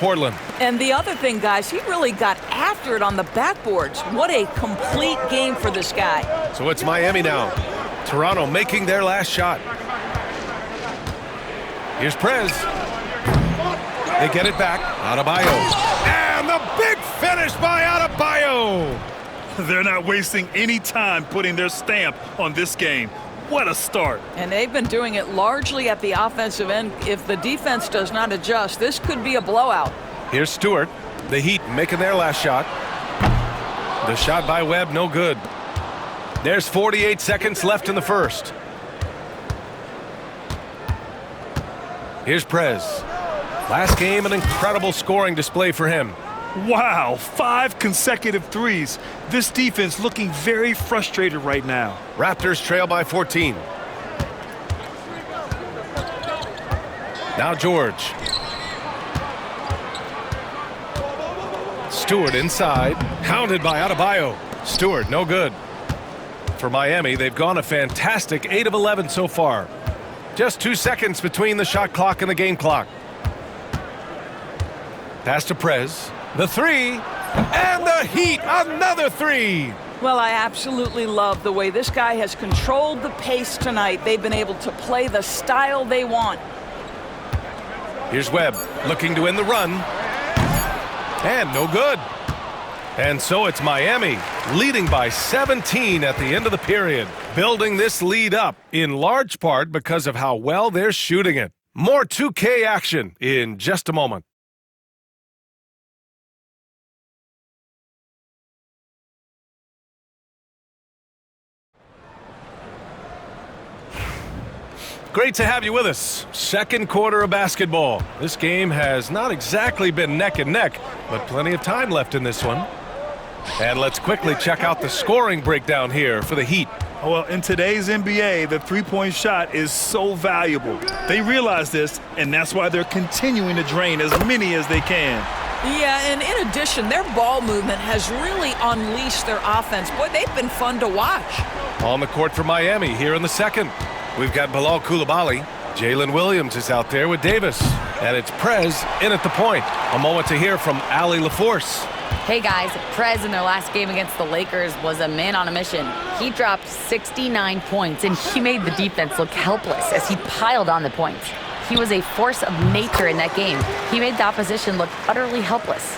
Portland. And the other thing, guys, he really got after it on the backboards. What a complete game for this guy. So it's Miami now. Toronto making their last shot. Here's Prez. They get it back. Adebayo. And the big finish by Adebayo. They're not wasting any time putting their stamp on this game. What a start. And they've been doing it largely at the offensive end. If the defense does not adjust, this could be a blowout. Here's Stewart. The Heat making their last shot. The shot by Webb, no good. There's 48 seconds left in the first. Here's Prez. Last game, an incredible scoring display for him. Wow, 5 consecutive threes. This defense looking very frustrated right now. Raptors trail by 14. Now George. Stewart inside. Hounded by Adebayo. Stewart, no good. For Miami, they've gone a fantastic 8 of 11 so far. Just 2 seconds between the shot clock and the game clock. Pass to Prez. The three. And the Heat, another three. Well, I absolutely love the way this guy has controlled the pace tonight. They've been able to play the style they want. Here's Webb looking to win the run. And no good. And so it's Miami leading by 17 at the end of the period, building this lead up in large part because of how well they're shooting it. More 2K action in just a moment. Great to have you with us. Second quarter of basketball. This game has not exactly been neck and neck, but plenty of time left in this one. And let's quickly check out the scoring breakdown here for the Heat. Well, in today's NBA, the three-point shot is so valuable. They realize this, and that's why they're continuing to drain as many as they can. Yeah, and in addition, their ball movement has really unleashed their offense. Boy, they've been fun to watch. On the court for Miami here in the second. We've got Bilal Coulibaly. Jalen Williams is out there with Davis. And it's Prez in at the point. A moment to hear from Allie LaForce. Hey guys, Prez in their last game against the Lakers was a man on a mission. He dropped 69 points, and he made the defense look helpless as he piled on the points. He was a force of nature in that game. He made the opposition look utterly helpless.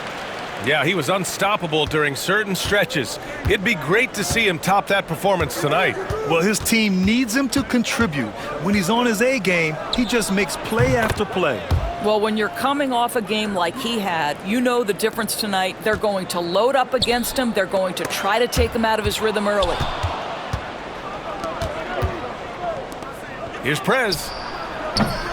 Yeah, he was unstoppable during certain stretches. It'd be great to see him top that performance tonight. Well, his team needs him to contribute. When he's on his A game, he just makes play after play. Well, when you're coming off a game like he had, you know the difference tonight. They're going to load up against him. They're going to try to take him out of his rhythm early. Here's Prez.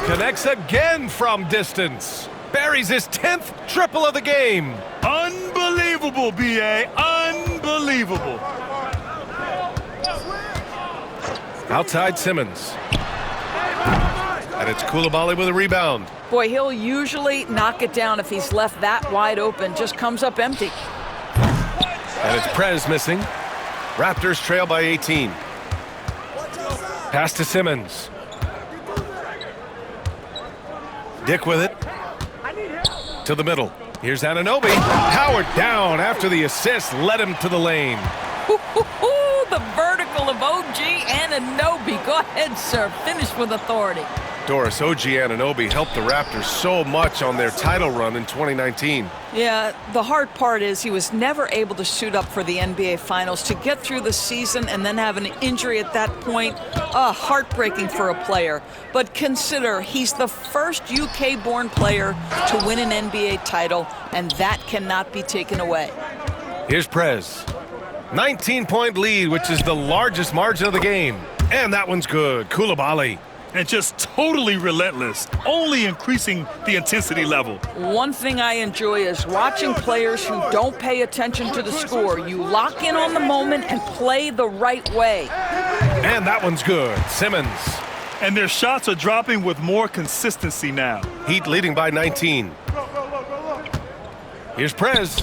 Connects again from distance. Buries his 10th triple of the game. Unbelievable, B.A. Unbelievable. Outside Simmons. And it's Coulibaly with a rebound. Boy, he'll usually knock it down if he's left that wide open. Just comes up empty. And it's Prez missing. Raptors trail by 18. Pass to Simmons. Dick with it. To the middle. Here's Anunoby. Howard down after the assist led him to the lane. The vertical of OG Anunoby. Go ahead, sir. Finish with authority. Doris, OG Anunoby helped the Raptors so much on their title run in 2019. Yeah, the hard part is he was never able to suit up for the NBA Finals. To get through the season and then have an injury at that point, heartbreaking for a player. But consider, he's the first UK-born player to win an NBA title, and that cannot be taken away. Here's Prez. 19-point lead, which is the largest margin of the game. And that one's good. Coulibaly. And just totally relentless, only increasing the intensity level. One thing I enjoy is watching players who don't pay attention to the score. You lock in on the moment and play the right way. And that one's good. Simmons. And their shots are dropping with more consistency now. Heat leading by 19. Here's Prez.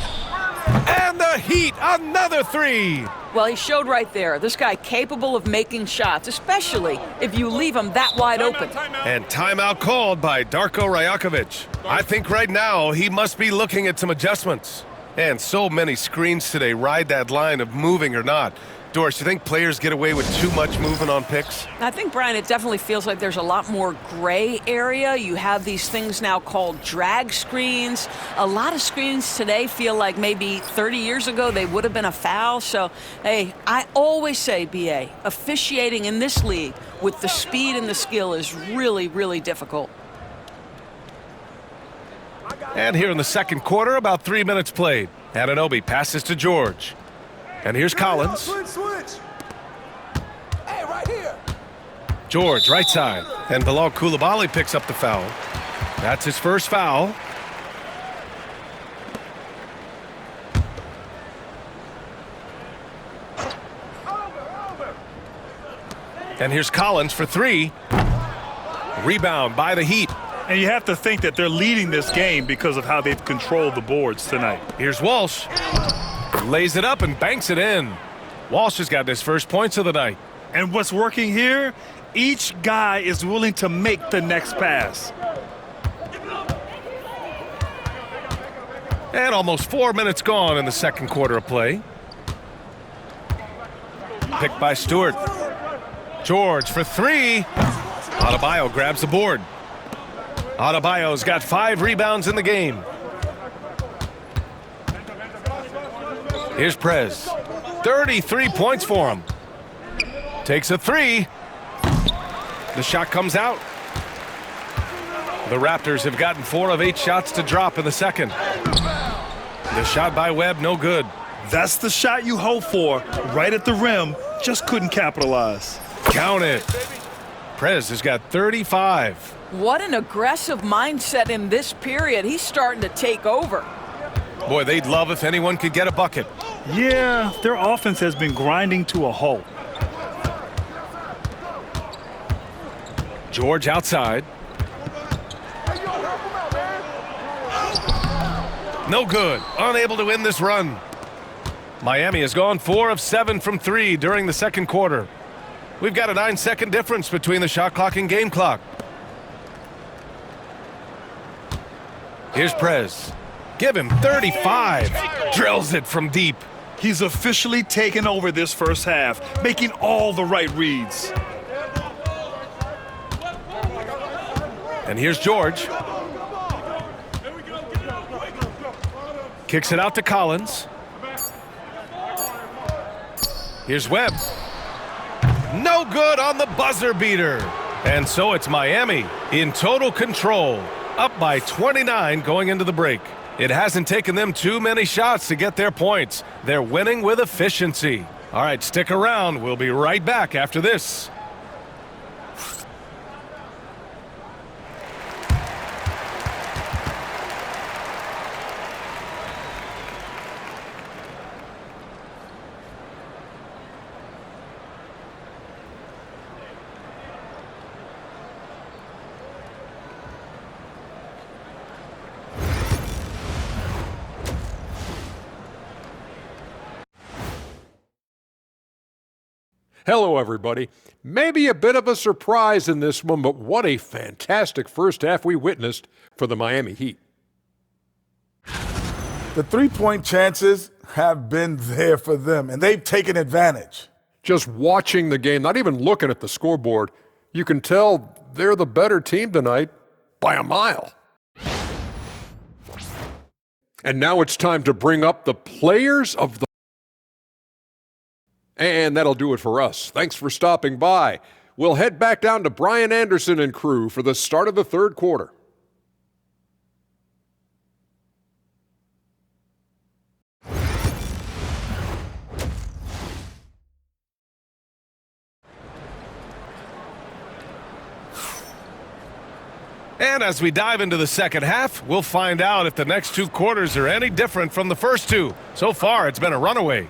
And the Heat, another three. Well, he showed right there. This guy capable of making shots, especially if you leave him that wide open. And timeout called by Darko Rajakovic. I think right now he must be looking at some adjustments. And so many screens today ride that line of moving or not. Doris, you think players get away with too much movement on picks? I think, Brian, it definitely feels like there's a lot more gray area. You have these things now called drag screens. A lot of screens today feel like maybe 30 years ago they would have been a foul. So, hey, I always say, BA, officiating in this league with the speed and the skill is really, really difficult. And here in the second quarter, about 3 minutes played. Anunoby passes to George. And here's Collins. Switch. Hey, right here. George, right side. And Bilal Coulibaly picks up the foul. That's his first foul. And here's Collins for three. Rebound by the Heat. And you have to think that they're leading this game because of how they've controlled the boards tonight. Here's Walsh. Lays it up and banks it in. Walsh has got his first points of the night. And what's working here, each guy is willing to make the next pass. And almost 4 minutes gone in the second quarter of play. Picked by Stewart. George for three. Adebayo grabs the board. Adebayo's got 5 rebounds in the game. Here's Prez. 33 points for him. Takes a three. The shot comes out. The Raptors have gotten 4 of 8 shots to drop in the second. The shot by Webb, no good. That's the shot you hope for, right at the rim. Just couldn't capitalize. Count it. Prez has got 35. What an aggressive mindset in this period. He's starting to take over. Boy, they'd love if anyone could get a bucket. Yeah, their offense has been grinding to a halt. George outside. No good. Unable to win this run. Miami has gone 4 of 7 from 3 during the second quarter. We've got a 9-second difference between the shot clock and game clock. Here's Prez. Give him 35. Drills it from deep. He's officially taken over this first half, making all the right reads. And here's George. Kicks it out to Collins. Here's Webb. No good on the buzzer beater. And so it's Miami in total control, up by 29 going into the break. It hasn't taken them too many shots to get their points. They're winning with efficiency. All right, stick around. We'll be right back after this. Hello, everybody. Maybe a bit of a surprise in this one, but what a fantastic first half we witnessed for the Miami Heat. The three-point chances have been there for them, and they've taken advantage. Just watching the game, not even looking at the scoreboard, you can tell they're the better team tonight by a mile. And now it's time to bring up the players of the... And that'll do it for us. Thanks for stopping by. We'll head back down to Brian Anderson and crew for the start of the third quarter. And as we dive into the second half, we'll find out if the next 2 quarters are any different from the first 2. So far, it's been a runaway.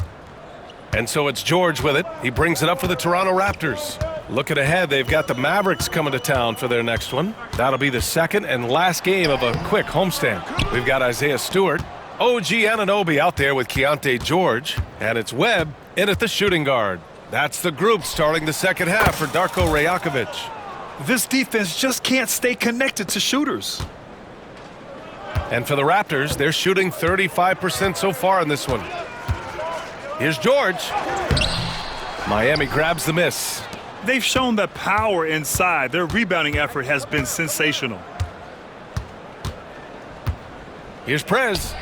And so it's George with it. He brings it up for the Toronto Raptors. Looking ahead, they've got the Mavericks coming to town for their next one. That'll be the second and last game of a quick homestand. We've got Isaiah Stewart. OG Anunoby out there with Keontae George, and it's Webb in at the shooting guard. That's the group starting the second half for Darko Rajakovic. This defense just can't stay connected to shooters. And for the Raptors, they're shooting 35% so far in this one. Here's George. Miami grabs the miss. They've shown the power inside. Their rebounding effort has been sensational. Here's Prez.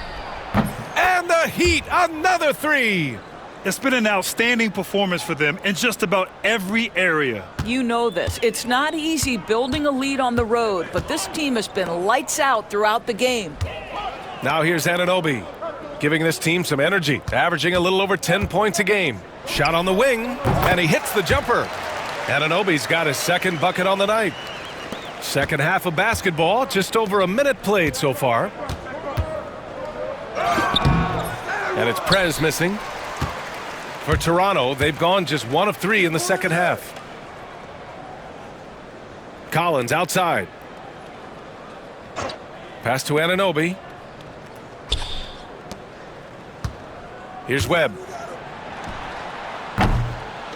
And the Heat, another three. It's been an outstanding performance for them in just about every area. You know this. It's not easy building a lead on the road, but this team has been lights out throughout the game. Now here's Anunoby, giving this team some energy, averaging a little over 10 points a game. Shot on the wing, and he hits the jumper. Anunoby's got his second bucket on the night. Second half of basketball, just over a minute played so far. And it's Prez missing. For Toronto, they've gone just 1 of 3 in the second half. Collins outside. Pass to Anunoby. Here's Webb.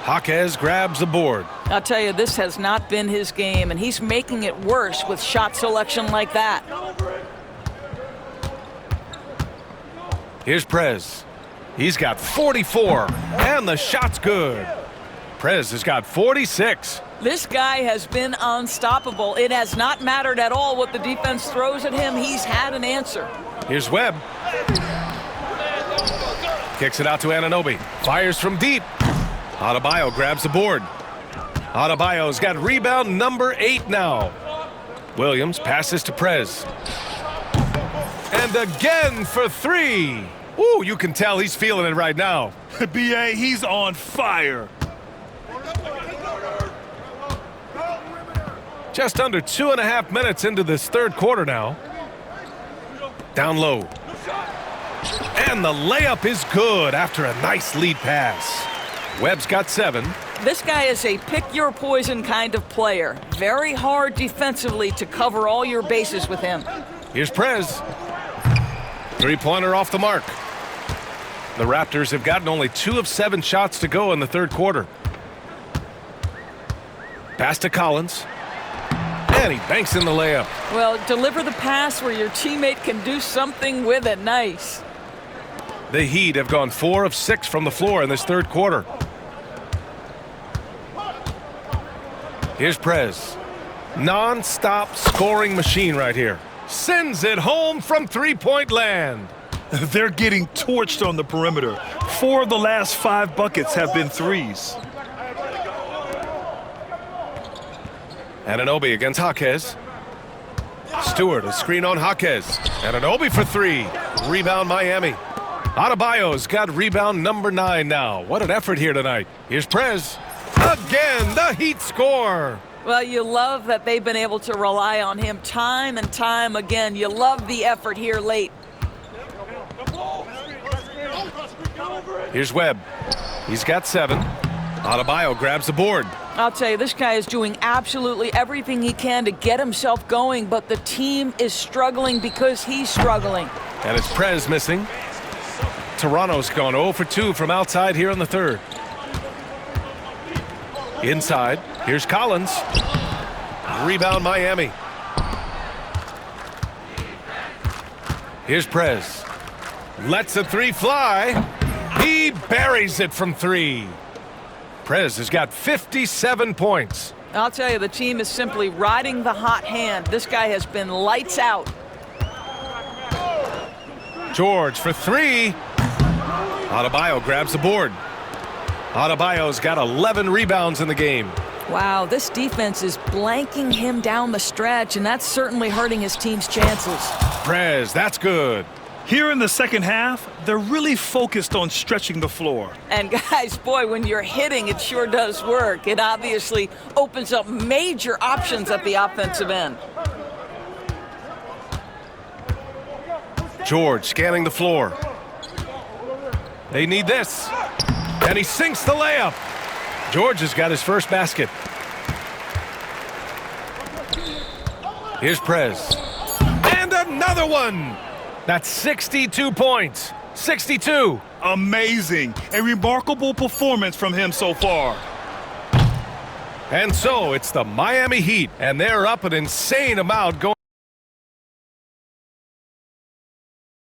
Jaquez grabs the board. I'll tell you, this has not been his game, and he's making it worse with shot selection like that. Here's Prez. He's got 44, and the shot's good. Prez has got 46. This guy has been unstoppable. It has not mattered at all what the defense throws at him. He's had an answer. Here's Webb. Kicks it out to Anunoby. Fires from deep. Adebayo grabs the board. Adebayo's got rebound number 8 now. Williams passes to Prez. And again for 3. Ooh, you can tell he's feeling it right now. B.A., he's on fire. Just under 2.5 minutes into this third quarter now. Down low. And the layup is good after a nice lead pass. Webb's got 7. This guy is a pick-your-poison kind of player. Very hard defensively to cover all your bases with him. Here's Prez. Three-pointer off the mark. The Raptors have gotten only 2 of 7 shots to go in the third quarter. Pass to Collins. And he banks in the layup. Well, deliver the pass where your teammate can do something with it. Nice. The Heat have gone 4 of 6 from the floor in this third quarter. Here's Prez. Non-stop scoring machine right here. Sends it home from three-point land. They're getting torched on the perimeter. 4 of the last 5 buckets have been threes. Anunoby against Jaquez. Stewart, a screen on Jaquez. Anunoby for 3. Rebound Miami. Adebayo's got rebound number 9 now. What an effort here tonight. Here's Prez. Again, the Heat score. Well, you love that they've been able to rely on him time and time again. You love the effort here late. Here's Webb. He's got 7. Adebayo grabs the board. I'll tell you, this guy is doing absolutely everything he can to get himself going, but the team is struggling because he's struggling. And it's Prez missing. Toronto's gone 0 for 2 from outside here in the third. Inside, here's Collins. Rebound Miami. Here's Prez. Lets a 3 fly. He buries it from 3. Prez has got 57 points. I'll tell you, the team is simply riding the hot hand. This guy has been lights out. George for 3. Adebayo grabs the board. Adebayo's got 11 rebounds in the game. Wow, this defense is blanking him down the stretch, and that's certainly hurting his team's chances. Prez, that's good. Here in the second half, they're really focused on stretching the floor. And guys, boy, when you're hitting, it sure does work. It obviously opens up major options at the offensive end. George scanning the floor. They need this. And he sinks the layup. George has got his first basket. Here's Prez. And another one. That's 62 points. 62. Amazing. A remarkable performance from him so far. And so it's the Miami Heat, and they're up an insane amount going.